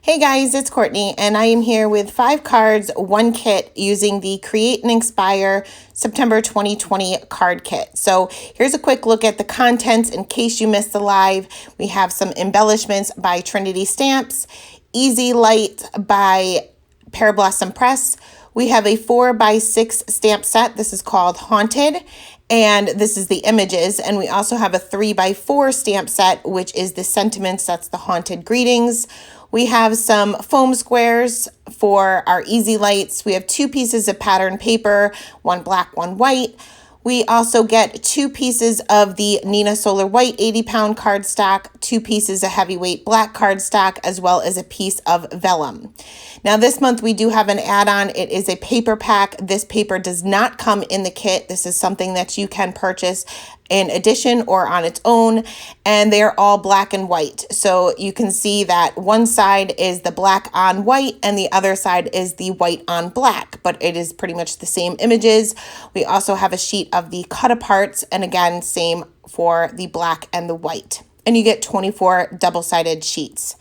Hey guys, it's Courtney, and I am here with 5 cards, 1 kit using the Create and Inspire September 2020 card kit. So here's a quick look at the contents in case you missed the live. We have some embellishments by Trinity Stamps, Easy Light by Pear Blossom Press. We have a 4x6 stamp set. This is called Haunted, and this is the images. And we also have a 3x4 stamp set, which is the sentiments. That's the Haunted Greetings. We have some foam squares for our easy lights. We have 2 pieces of pattern paper, 1 black, 1 white. We also get 2 pieces of the Nina Solar White 80-pound cardstock, 2 pieces of heavyweight black cardstock, as well as a piece of vellum. Now this month we do have an add-on. It is a paper pack. This paper does not come in the kit. This is something that you can purchase in addition or on its own, and they're all black and white. So you can see that one side is the black on white and the other side is the white on black, but it is pretty much the same images. We also have a sheet of the cut aparts, and again, same for the black and the white. And you get 24 double-sided sheets.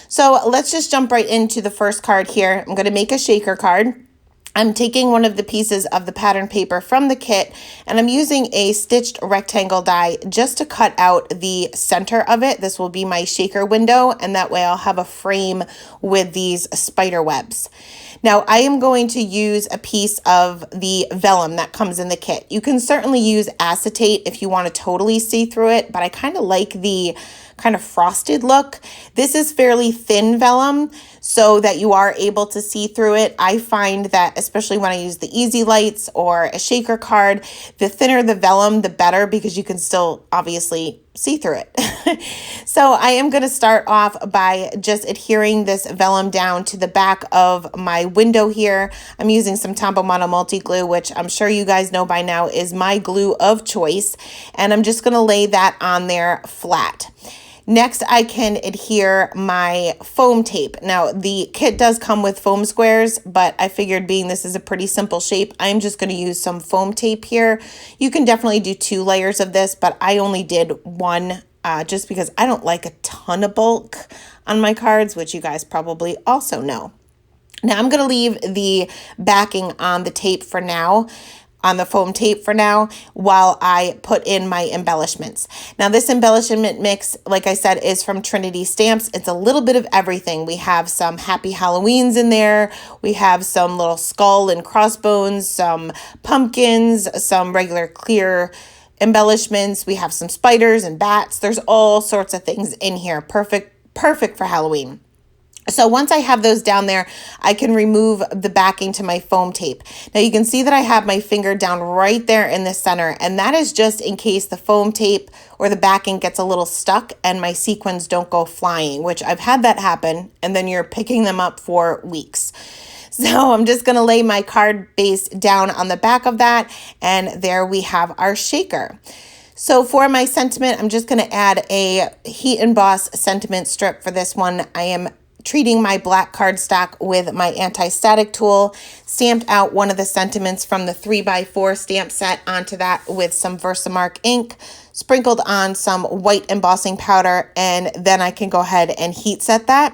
So let's just jump right into the first card here. I'm going to make a shaker card. I'm taking one of the pieces of the pattern paper from the kit, and I'm using a stitched rectangle die just to cut out the center of it. This will be my shaker window, and that way I'll have a frame with these spider webs. Now I am going to use a piece of the vellum that comes in the kit. You can certainly use acetate if you want to totally see through it, but I kind of like the kind of frosted look. This is fairly thin vellum so that you are able to see through it. I find that especially when I use the easy lights or a shaker card, the thinner the vellum, the better, because you can still obviously see through it. So I am going to start off by just adhering this vellum down to the back of my window here. I'm using some Tombow Mono Multi Glue, which I'm sure you guys know by now is my glue of choice. And I'm just going to lay that on there flat. Next, I can adhere my foam tape. Now, the kit does come with foam squares, but I figured being this is a pretty simple shape, I'm just going to use some foam tape here. You can definitely do 2 layers of this, but I only did 1 just because I don't like a ton of bulk on my cards, which you guys probably also know. Now, I'm going to leave the backing on the tape for now, on the foam tape for now, while I put in my embellishments. Now this embellishment mix, like I said, is from Trinity Stamps. It's a little bit of everything. We have some Happy Halloweens in there. We have some little skull and crossbones, some pumpkins, some regular clear embellishments. We have some spiders and bats. There's all sorts of things in here. Perfect for Halloween. So once I have those down there, I can remove the backing to my foam tape. Now you can see that I have my finger down right there in the center, and that is just in case the foam tape or the backing gets a little stuck and my sequins don't go flying, which I've had that happen, and then you're picking them up for weeks. So I'm just going to lay my card base down on the back of that, and there we have our shaker. So for my sentiment, I'm just going to add a Heat Emboss sentiment strip for this one. I am treating my black cardstock with my anti-static tool, stamped out one of the sentiments from the 3x4 stamp set onto that with some Versamark ink, sprinkled on some white embossing powder, and then I can go ahead and heat set that.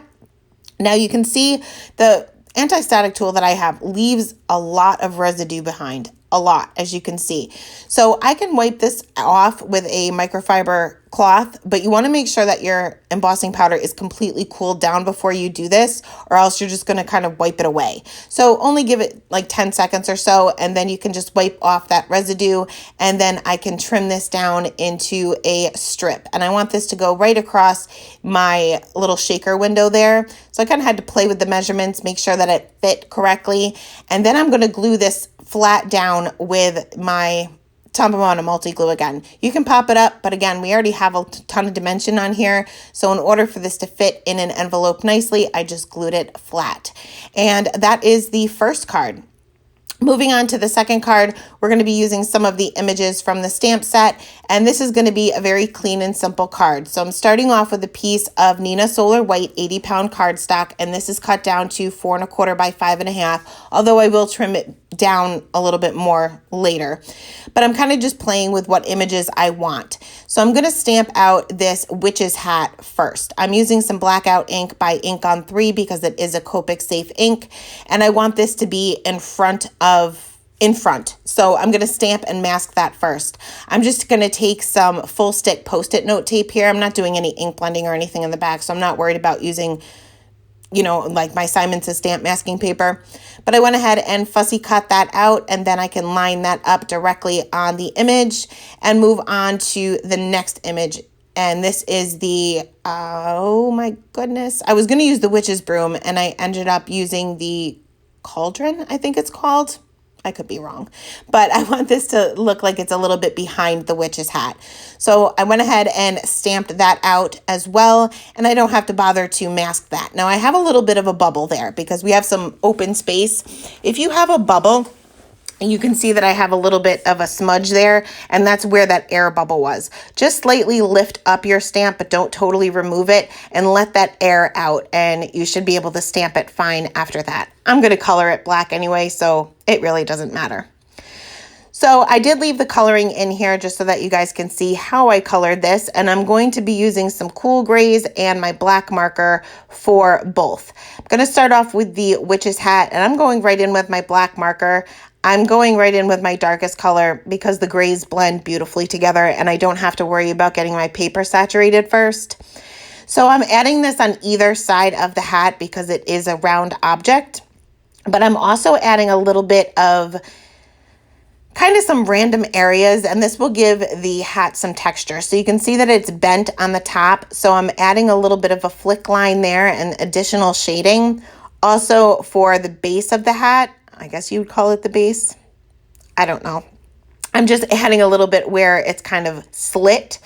Now you can see the anti-static tool that I have leaves a lot of residue behind, a lot, as you can see. So I can wipe this off with a microfiber cloth, but you want to make sure that your embossing powder is completely cooled down before you do this, or else you're just going to kind of wipe it away. So only give it like 10 seconds or so, and then you can just wipe off that residue, and then I can trim this down into a strip. And I want this to go right across my little shaker window there. So I kind of had to play with the measurements, make sure that it fit correctly, and then I'm going to glue this flat down with my Tombow Mono Multi Glue again. You can pop it up, but again, we already have a ton of dimension on here. So in order for this to fit in an envelope nicely, I just glued it flat. And that is the first card. Moving on to the second card, we're going to be using some of the images from the stamp set, and this is going to be a very clean and simple card. So I'm starting off with a piece of Nina Solar White 80-pound cardstock, and this is cut down to 4 1/4 by 5 1/2, although I will trim it down a little bit more later. But I'm kind of just playing with what images I want. So I'm going to stamp out this witch's hat first. I'm using some blackout ink by Ink on 3 because it is a Copic safe ink, and I want this to be in front. So I'm going to stamp and mask that first. I'm just going to take some full stick Post-it note tape here. I'm not doing any ink blending or anything in the back, so I'm not worried about using, like my Simon Says stamp masking paper. But I went ahead and fussy cut that out, and then I can line that up directly on the image and move on to the next image. And this is the, oh my goodness, I was going to use the witch's broom, and I ended up using the cauldron, I think it's called. I could be wrong, but I want this to look like it's a little bit behind the witch's hat. So I went ahead and stamped that out as well, and I don't have to bother to mask that. Now I have a little bit of a bubble there because we have some open space. If you have a bubble, and you can see that I have a little bit of a smudge there, and that's where that air bubble was. Just slightly lift up your stamp, but don't totally remove it, and let that air out, and you should be able to stamp it fine after that. I'm going to color it black anyway, so it really doesn't matter. So I did leave the coloring in here just so that you guys can see how I colored this, and I'm going to be using some cool grays and my black marker for both. I'm going to start off with the witch's hat, and I'm going right in with my black marker. I'm going right in with my darkest color because the grays blend beautifully together and I don't have to worry about getting my paper saturated first. So I'm adding this on either side of the hat because it is a round object, but I'm also adding a little bit of kind of some random areas, and this will give the hat some texture. So you can see that it's bent on the top, so I'm adding a little bit of a flick line there and additional shading. Also for the base of the hat, I guess you would call it the base. I don't know. I'm just adding a little bit where it's kind of slit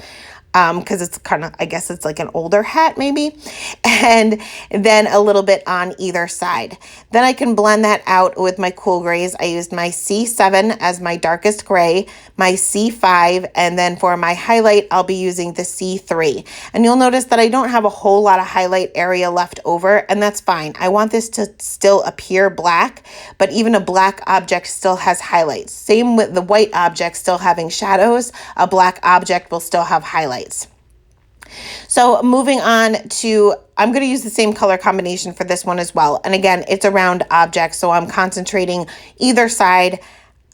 because it's kind of, I guess it's like an older hat maybe, and then a little bit on either side. Then I can blend that out with my cool grays. I used my C7 as my darkest gray, my C5, and then for my highlight, I'll be using the C3. And you'll notice that I don't have a whole lot of highlight area left over, and that's fine. I want this to still appear black, but even a black object still has highlights. Same with the white object still having shadows, a black object will still have highlights. So moving on to, I'm going to use the same color combination for this one as well. And again, it's a round object, so I'm concentrating either side,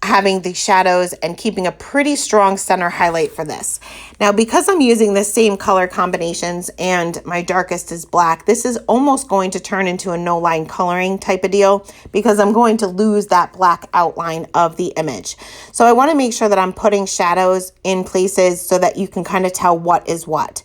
having the shadows and keeping a pretty strong center highlight for this. Now, because I'm using the same color combinations and my darkest is black, this is almost going to turn into a no line coloring type of deal because I'm going to lose that black outline of the image. So I want to make sure that I'm putting shadows in places so that you can kind of tell what is what.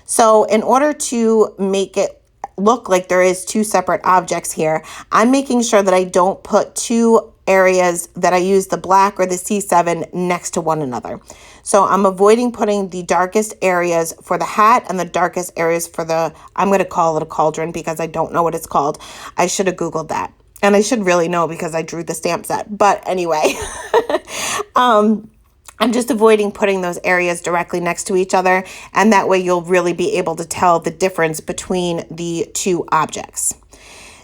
So in order to make it look like there is two separate objects here, I'm making sure that I don't put two areas that I use the black or the C7 next to one another. So I'm avoiding putting the darkest areas for the hat and the darkest areas for the, I'm going to call it a cauldron because I don't know what it's called. I should have Googled that. And I should really know because I drew the stamp set. But anyway, I'm just avoiding putting those areas directly next to each other. And that way you'll really be able to tell the difference between the two objects.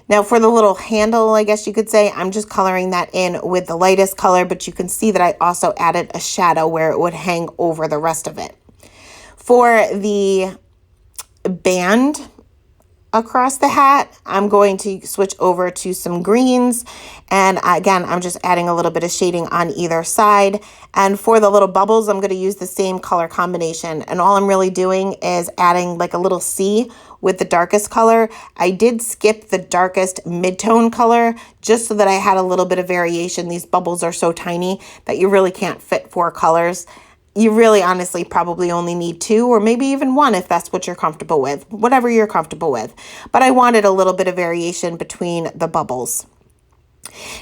Now for the little handle, I guess you could say, I'm just coloring that in with the lightest color, but you can see that I also added a shadow where it would hang over the rest of it. For the band across the hat, I'm going to switch over to some greens. And again, I'm just adding a little bit of shading on either side. And for the little bubbles, I'm going to use the same color combination. And all I'm really doing is adding like a little C with the darkest color. I did skip the darkest mid-tone color just so that I had a little bit of variation. These bubbles are so tiny that you really can't fit 4 colors. You really honestly probably only need 2 or maybe even 1 if that's what you're comfortable with, whatever you're comfortable with. But I wanted a little bit of variation between the bubbles.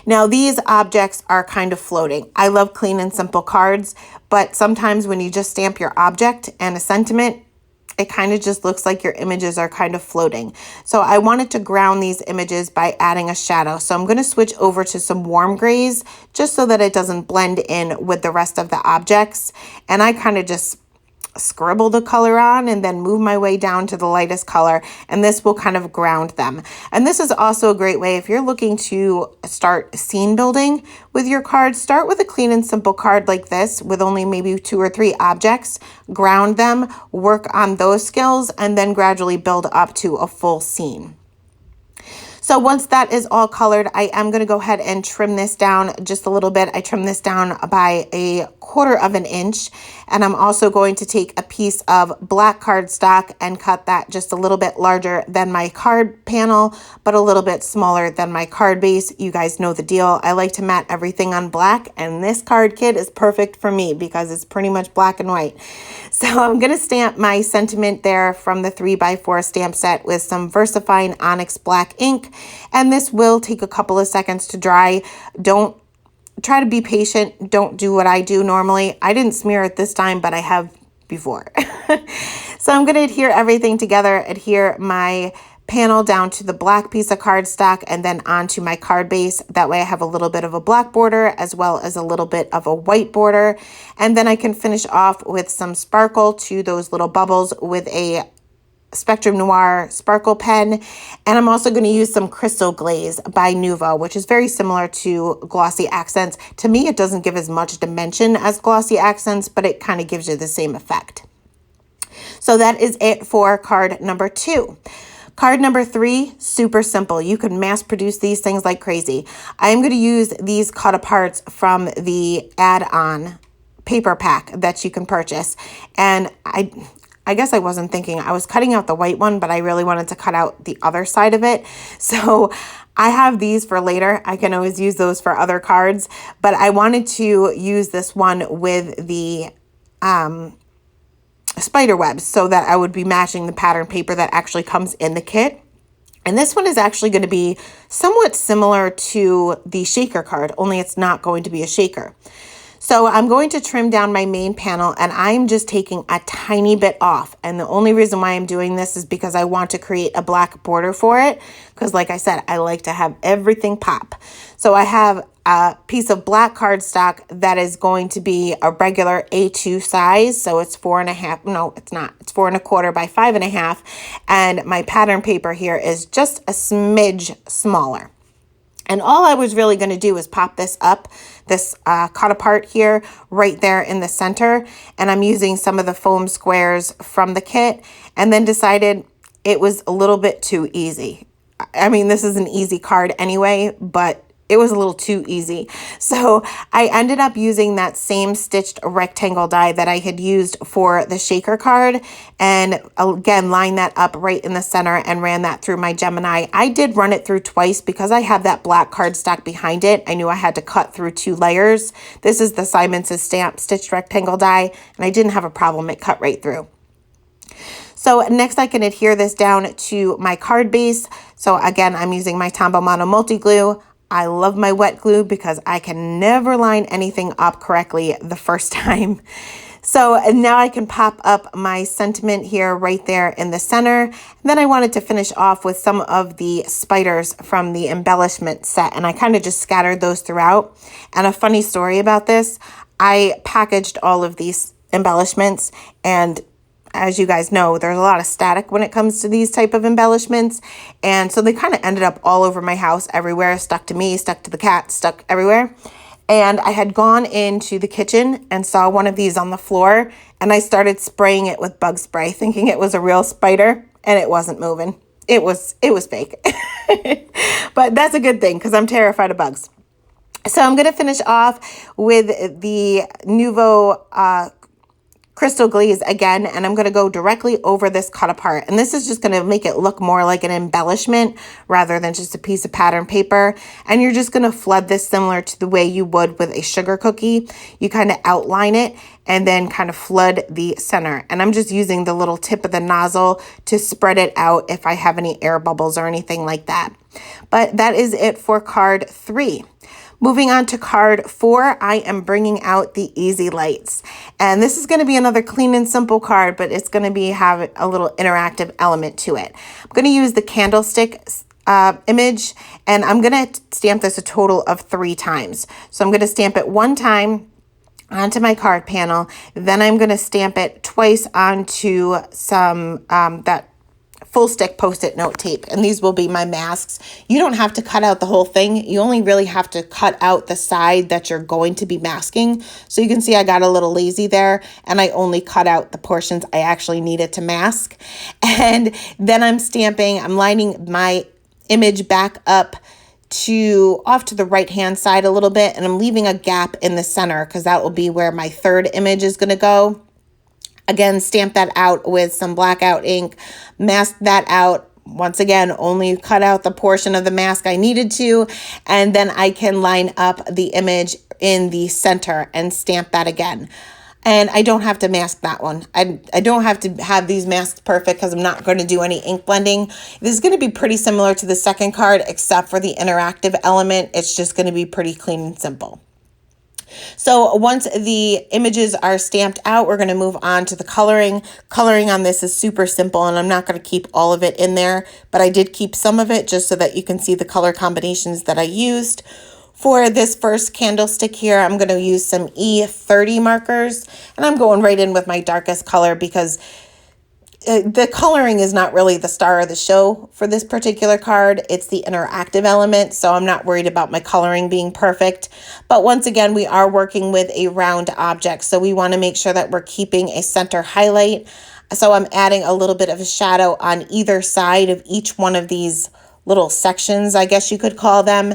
Now these objects are kind of floating. I love clean and simple cards, but sometimes when you just stamp your object and a sentiment, it kind of just looks like your images are kind of floating. So I wanted to ground these images by adding a shadow. So I'm going to switch over to some warm grays just so that it doesn't blend in with the rest of the objects. And I kind of just scribble the color on and then move my way down to the lightest color, and this will kind of ground them. And this is also a great way if you're looking to start scene building with your cards. Start with a clean and simple card like this with only maybe 2 or 3 objects, ground them, work on those skills, and then gradually build up to a full scene. So once that is all colored, I am going to go ahead and trim this down just a little bit. I trim this down by a 1/4 of an inch. And I'm also going to take a piece of black cardstock and cut that just a little bit larger than my card panel, but a little bit smaller than my card base. You guys know the deal. I like to mat everything on black, and this card kit is perfect for me because it's pretty much black and white. So I'm going to stamp my sentiment there from the 3x4 stamp set with some VersaFine Onyx black ink. And this will take a couple of seconds to dry. Don't try to be patient. Don't do what I do normally. I didn't smear it this time, but I have before. So I'm going to adhere everything together, adhere my panel down to the black piece of cardstock and then onto my card base. That way I have a little bit of a black border as well as a little bit of a white border. And then I can finish off with some sparkle to those little bubbles with a Spectrum Noir sparkle pen. And I'm also going to use some Crystal Glaze by Nuvo, which is very similar to Glossy Accents. To me, it doesn't give as much dimension as Glossy Accents, but it kind of gives you the same effect. So that is it for card number 2. Card number 3, super simple. You can mass produce these things like crazy. I am going to use these cut aparts from the add-on paper pack that you can purchase. And I guess I wasn't thinking. I was cutting out the white one, but I really wanted to cut out the other side of it. So I have these for later. I can always use those for other cards, but I wanted to use this one with the spider webs so that I would be matching the pattern paper that actually comes in the kit. And this one is actually going to be somewhat similar to the shaker card, only it's not going to be a shaker. So I'm going to trim down my main panel, and I'm just taking a tiny bit off. And the only reason why I'm doing this is because I want to create a black border for it. Because like I said, I like to have everything pop. So I have a piece of black cardstock that is going to be a regular A2 size. So it's 4.5, no, it's not. It's 4.25 by 5.5. And my pattern paper here is just a smidge smaller. And all I was really going to do is pop this up, this cut apart here, right there in the center. And I'm using some of the foam squares from the kit, and then decided it was a little bit too easy. I mean, this is an easy card anyway, but it was a little too easy. So I ended up using that same stitched rectangle die that I had used for the shaker card. And again, lined that up right in the center and ran that through my Gemini. I did run it through twice because I have that black cardstock behind it. I knew I had to cut through 2 layers. This is the Simons Stamp stitched rectangle die, and I didn't have a problem. It cut right through. So next I can adhere this down to my card base. So again, I'm using my Tombow Mono Multi Glue. I love my wet glue because I can never line anything up correctly the first time. So now I can pop up my sentiment here right there in the center. And then I wanted to finish off with some of the spiders from the embellishment set, and I kind of just scattered those throughout. And a funny story about this, I packaged all of these embellishments, and as you guys know, there's a lot of static when it comes to these type of embellishments. And so they kind of ended up all over my house, everywhere, stuck to me, stuck to the cat, stuck everywhere. And I had gone into the kitchen and saw one of these on the floor, and I started spraying it with bug spray, thinking it was a real spider, and it wasn't moving. It was fake. But that's a good thing because I'm terrified of bugs. So I'm going to finish off with the Nuvo Crystal Glaze again, and I'm going to go directly over this cut apart. And this is just going to make it look more like an embellishment rather than just a piece of pattern paper. And you're just going to flood this similar to the way you would with a sugar cookie. You kind of outline it and then kind of flood the center. And I'm just using the little tip of the nozzle to spread it out if I have any air bubbles or anything like that. But that is it for card 3. Moving on to card 4, I am bringing out the Easy Lights. And this is going to be another clean and simple card, but it's going to have a little interactive element to it. I'm going to use the candlestick image, and I'm going to stamp this a total of 3 times. So I'm going to stamp it 1 time onto my card panel. Then I'm going to stamp it twice onto some that full stick Post-it note tape, and these will be my masks. You don't have to cut out the whole thing. You only really have to cut out the side that you're going to be masking. So you can see I got a little lazy there, and I only cut out the portions I actually needed to mask. And then I'm lining my image back up off to the right hand side a little bit, and I'm leaving a gap in the center because that will be where my third image is going to go. Again, stamp that out with some blackout ink, mask that out. Once again, only cut out the portion of the mask I needed to, and then I can line up the image in the center and stamp that again. And I don't have to mask that one. I don't have to have these masks perfect because I'm not going to do any ink blending. This is going to be pretty similar to the second card, except for the interactive element. It's just going to be pretty clean and simple. So once the images are stamped out, we're going to move on to the coloring. Coloring on this is super simple, and I'm not going to keep all of it in there, but I did keep some of it just so that you can see the color combinations that I used. For this first candlestick here, I'm going to use some E30 markers, and I'm going right in with my darkest color because the coloring is not really the star of the show for this particular card. It's the interactive element, so I'm not worried about my coloring being perfect. But once again, we are working with a round object, so we want to make sure that we're keeping a center highlight. So I'm adding a little bit of a shadow on either side of each one of these little sections, I guess you could call them,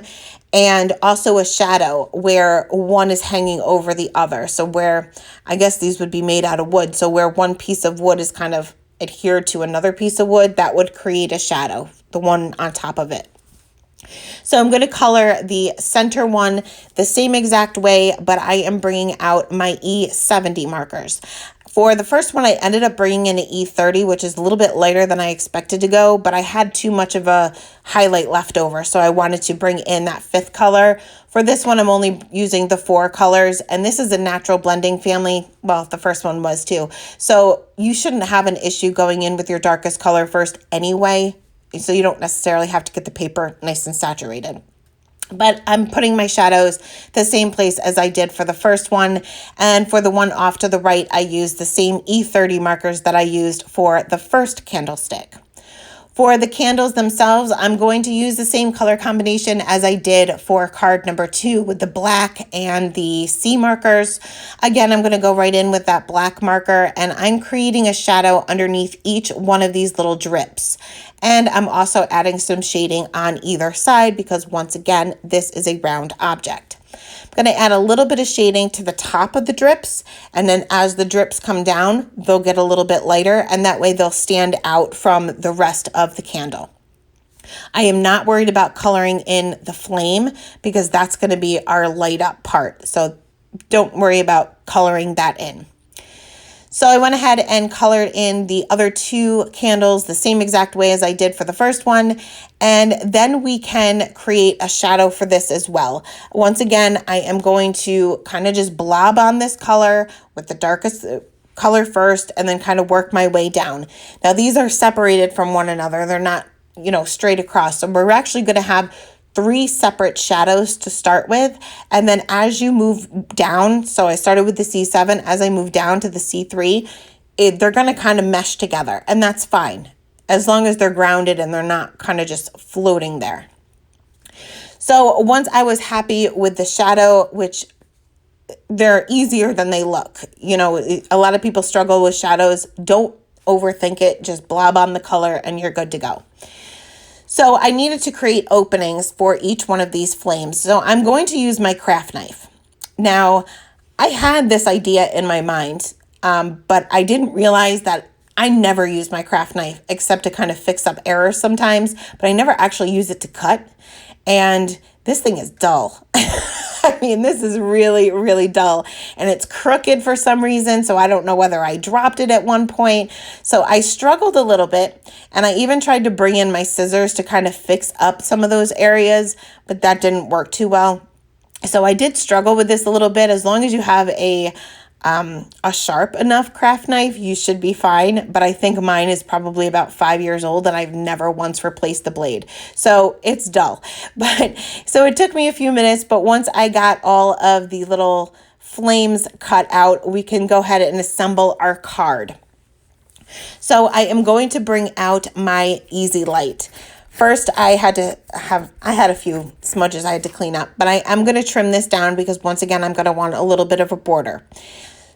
and also a shadow where one is hanging over the other. So where, I guess these would be made out of wood, so where one piece of wood is kind of adhered to another piece of wood, that would create a shadow, the one on top of it. So I'm going to color the center one the same exact way, but I am bringing out my E70 markers. For the first one, I ended up bringing in an E30, which is a little bit lighter than I expected to go, but I had too much of a highlight left over, so I wanted to bring in that fifth color. For this one, I'm only using the 4 colors, and this is a natural blending family. Well, the first one was too. So you shouldn't have an issue going in with your darkest color first anyway, so you don't necessarily have to get the paper nice and saturated. But I'm putting my shadows the same place as I did for the first one. And for the one off to the right, I used the same E30 markers that I used for the first candlestick. For the candles themselves, I'm going to use the same color combination as I did for card number 2 with the black and the C markers. Again, I'm going to go right in with that black marker, and I'm creating a shadow underneath each one of these little drips. And I'm also adding some shading on either side because, once again, this is a round object. I'm going to add a little bit of shading to the top of the drips, and then as the drips come down, they'll get a little bit lighter, and that way they'll stand out from the rest of the candle. I am not worried about coloring in the flame because that's going to be our light up part, so don't worry about coloring that in. So I went ahead and colored in the other 2 candles the same exact way as I did for the first one. And then we can create a shadow for this as well. Once again, I am going to kind of just blob on this color with the darkest color first and then kind of work my way down. Now these are separated from one another. They're not, straight across. So we're actually going to have 3 separate shadows to start with, and then as you move down, so I started with the C7, as I move down to the C3, they're going to kind of mesh together, and that's fine as long as they're grounded and they're not kind of just floating there. So once I was happy with the shadow, which they're easier than they look, a lot of people struggle with shadows. Don't overthink it, just blob on the color and you're good to go. So I needed to create openings for each one of these flames. So I'm going to use my craft knife. Now, I had this idea in my mind, but I didn't realize that I never use my craft knife except to kind of fix up errors sometimes, but I never actually use it to cut. And this thing is dull. I mean, this is really, really dull, and it's crooked for some reason. So I don't know whether I dropped it at one point. So I struggled a little bit, and I even tried to bring in my scissors to kind of fix up some of those areas, but that didn't work too well. So I did struggle with this a little bit. As long as you have a sharp enough craft knife, you should be fine. But I think mine is probably about 5 years old and I've never once replaced the blade. So it's dull. So it took me a few minutes, but once I got all of the little flames cut out, we can go ahead and assemble our card. So I am going to bring out my Easy Light. First, I had a few smudges I had to clean up, but I'm going to trim this down because once again, I'm going to want a little bit of a border.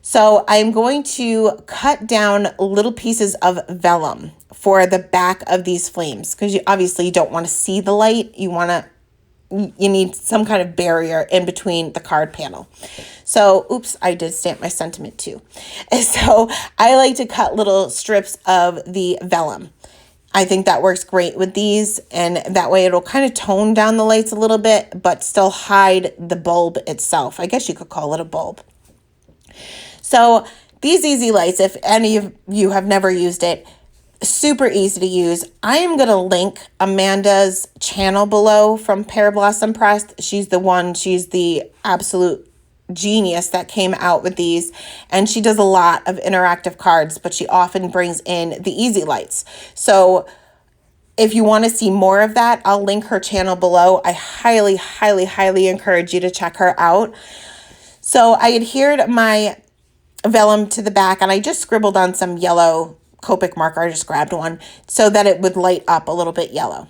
So I'm going to cut down little pieces of vellum for the back of these flames because you obviously don't want to see the light. You need some kind of barrier in between the card panel. So, oops, I did stamp my sentiment too. So I like to cut little strips of the vellum. I think that works great with these, and that way it'll kind of tone down the lights a little bit, but still hide the bulb itself. I guess you could call it a bulb. So these Easy Lights, if any of you have never used it, super easy to use. I am going to link Amanda's channel below from Pear Blossom Press. She's the absolute genius that came out with these, and she does a lot of interactive cards, but she often brings in the Easy Lights. So if you want to see more of that, I'll link her channel below. I highly, highly, highly encourage you to check her out. So I adhered my vellum to the back, and I just scribbled on some yellow Copic marker. I just grabbed one so that it would light up a little bit yellow.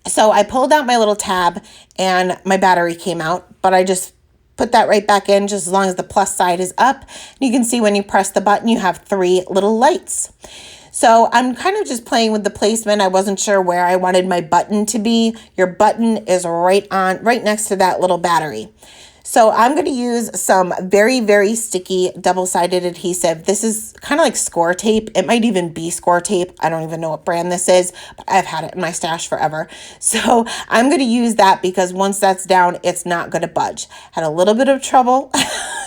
So I pulled out my little tab and my battery came out, but I just put that right back in just as long as the plus side is up. You can see when you press the button, you have 3 little lights. So I'm kind of just playing with the placement. I wasn't sure where I wanted my button to be. Your button is right next to that little battery. So I'm going to use some very, very sticky double-sided adhesive. This is kind of like score tape. It might even be score tape. I don't even know what brand this is, but I've had it in my stash forever. So I'm going to use that because once that's down, it's not going to budge. Had a little bit of trouble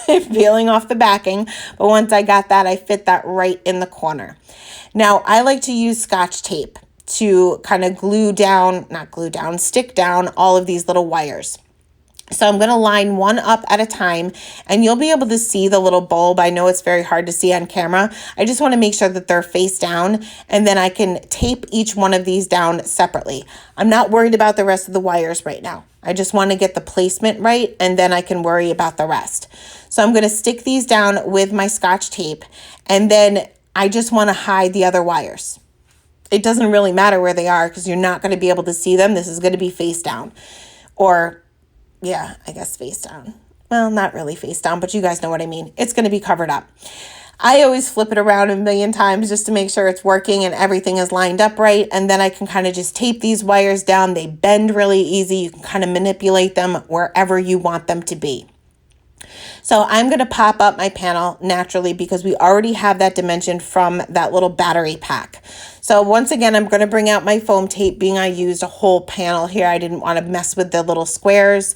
peeling off the backing, but once I got that, I fit that right in the corner. Now, I like to use Scotch tape to kind of stick down all of these little wires. So I'm going to line one up at a time, and you'll be able to see the little bulb. I know it's very hard to see on camera. I just want to make sure that they're face down, and then I can tape each one of these down separately. I'm not worried about the rest of the wires right now. I just want to get the placement right, and then I can worry about the rest. So I'm going to stick these down with my Scotch tape, and then I just want to hide the other wires. It doesn't really matter where they are because you're not going to be able to see them. This is going to be face down, or yeah, I guess face down. Well, not really face down, but you guys know what I mean. It's going to be covered up. I always flip it around a million times just to make sure it's working and everything is lined up right. And then I can kind of just tape these wires down. They bend really easy. You can kind of manipulate them wherever you want them to be. So I'm going to pop up my panel naturally because we already have that dimension from that little battery pack. So once again, I'm going to bring out my foam tape, being I used a whole panel here. I didn't want to mess with the little squares.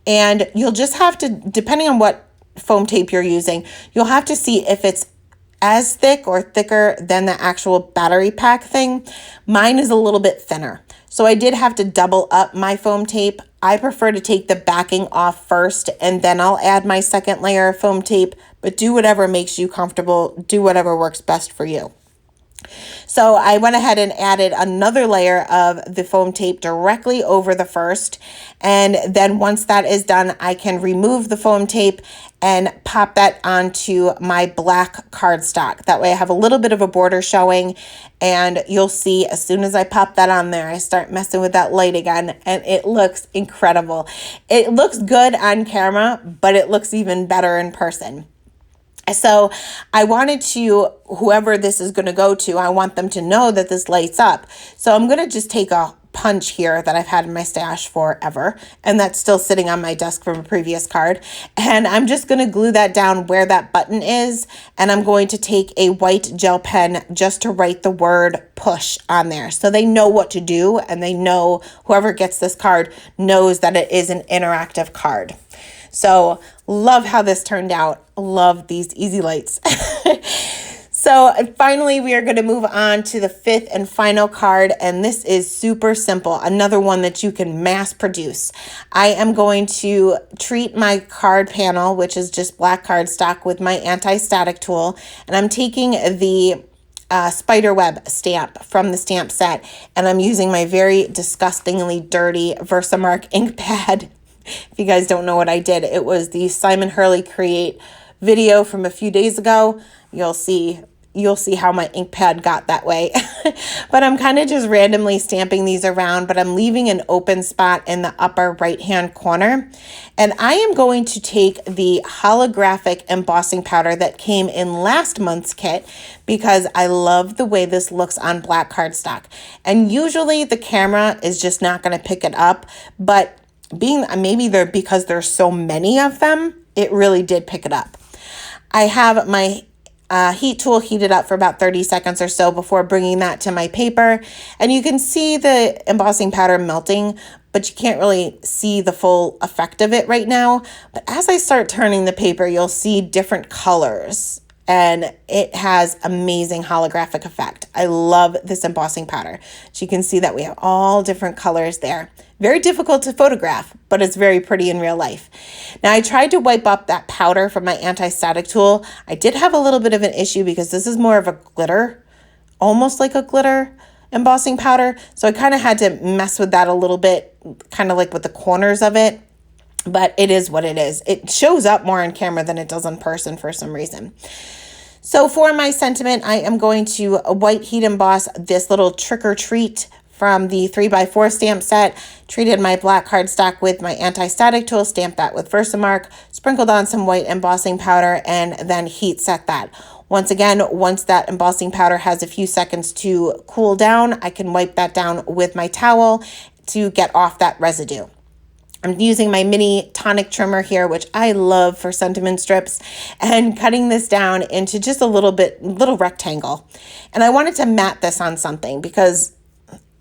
And you'll just have to, depending on what foam tape you're using, you'll have to see if it's as thick or thicker than the actual battery pack thing. Mine is a little bit thinner. So I did have to double up my foam tape. I prefer to take the backing off first, and then I'll add my second layer of foam tape, but do whatever makes you comfortable. Do whatever works best for you. So I went ahead and added another layer of the foam tape directly over the first. And then once that is done, I can remove the foam tape and pop that onto my black cardstock. That way I have a little bit of a border showing, and you'll see as soon as I pop that on there, I start messing with that light again, and it looks incredible. It looks good on camera, but it looks even better in person. So I wanted to, whoever this is going to go to, I want them to know that this lights up. So I'm going to just take a punch here that I've had in my stash forever, and that's still sitting on my desk from a previous card. And I'm just going to glue that down where that button is, and I'm going to take a white gel pen just to write the word push on there so they know what to do, and they know whoever gets this card knows that it is an interactive card. So love how this turned out. Love these Easy Lights. So finally, we are going to move on to the 5th and final card, and this is super simple. Another one that you can mass produce. I am going to treat my card panel, which is just black cardstock, with my anti-static tool, and I'm taking the spiderweb stamp from the stamp set, and I'm using my very disgustingly dirty Versamark ink pad If you guys don't know what I did, it was the Simon Hurley Create video from a few days ago. You'll see how my ink pad got that way. But I'm kind of just randomly stamping these around, but I'm leaving an open spot in the upper right hand corner. And I am going to take the holographic embossing powder that came in last month's kit because I love the way this looks on black cardstock. And usually the camera is just not going to pick it up, but because there's so many of them, it really did pick it up. I have my heat tool heated up for about 30 seconds or so before bringing that to my paper. And you can see the embossing powder melting, but you can't really see the full effect of it right now. But as I start turning the paper, you'll see different colors. And it has amazing holographic effect. I love this embossing powder. So you can see that we have all different colors there. Very difficult to photograph, but it's very pretty in real life. Now I tried to wipe up that powder from my anti-static tool. I did have a little bit of an issue because this is more of a glitter, almost like a glitter embossing powder. So I kind of had to mess with that a little bit, kind of like with the corners of it. But it is what it is. It shows up more on camera than it does in person for some reason. So for my sentiment, I am going to white heat emboss this little trick or treat from the 3x4 stamp set. Treated my black cardstock with my anti-static tool, stamped that with Versamark, sprinkled on some white embossing powder, and then heat set that. Once again, once that embossing powder has a few seconds to cool down, I can wipe that down with my towel to get off that residue. I'm using my mini tonic trimmer here, which I love for sentiment strips, and cutting this down into just a little rectangle. And I wanted to mat this on something because,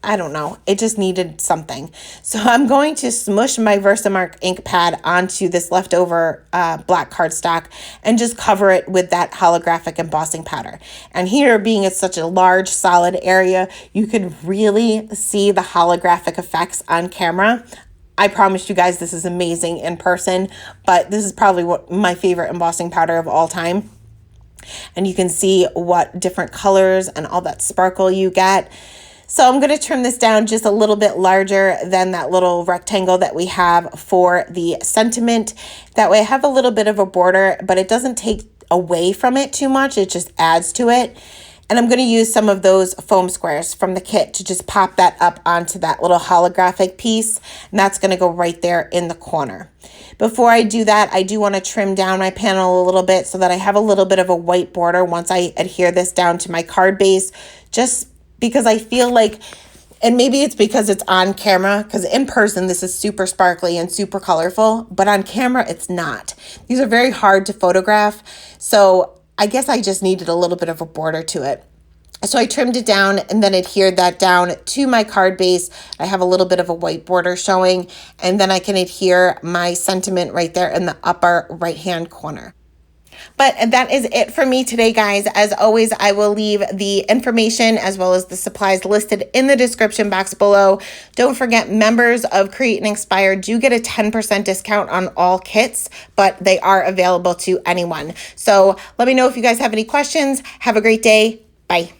I don't know, it just needed something. So I'm going to smush my Versamark ink pad onto this leftover black cardstock and just cover it with that holographic embossing powder. And here, being it's such a large solid area, you could really see the holographic effects on camera. I promise you guys this is amazing in person, but this is probably my favorite embossing powder of all time. And you can see what different colors and all that sparkle you get. So I'm going to trim this down just a little bit larger than that little rectangle that we have for the sentiment. That way I have a little bit of a border, but it doesn't take away from it too much. It just adds to it. And I'm going to use some of those foam squares from the kit to just pop that up onto that little holographic piece. And that's going to go right there in the corner. Before I do that, I do want to trim down my panel a little bit so that I have a little bit of a white border once I adhere this down to my card base. Just because I feel like, and maybe it's because it's on camera, because in person this is super sparkly and super colorful, but on camera it's not. These are very hard to photograph. So I guess I just needed a little bit of a border to it. So I trimmed it down and then adhered that down to my card base. I have a little bit of a white border showing, and then I can adhere my sentiment right there in the upper right-hand corner. But that is it for me today, guys. As always, I will leave the information as well as the supplies listed in the description box below. Don't forget, members of Create and Inspire do get a 10% discount on all kits, but they are available to anyone. So let me know if you guys have any questions. Have a great day. Bye.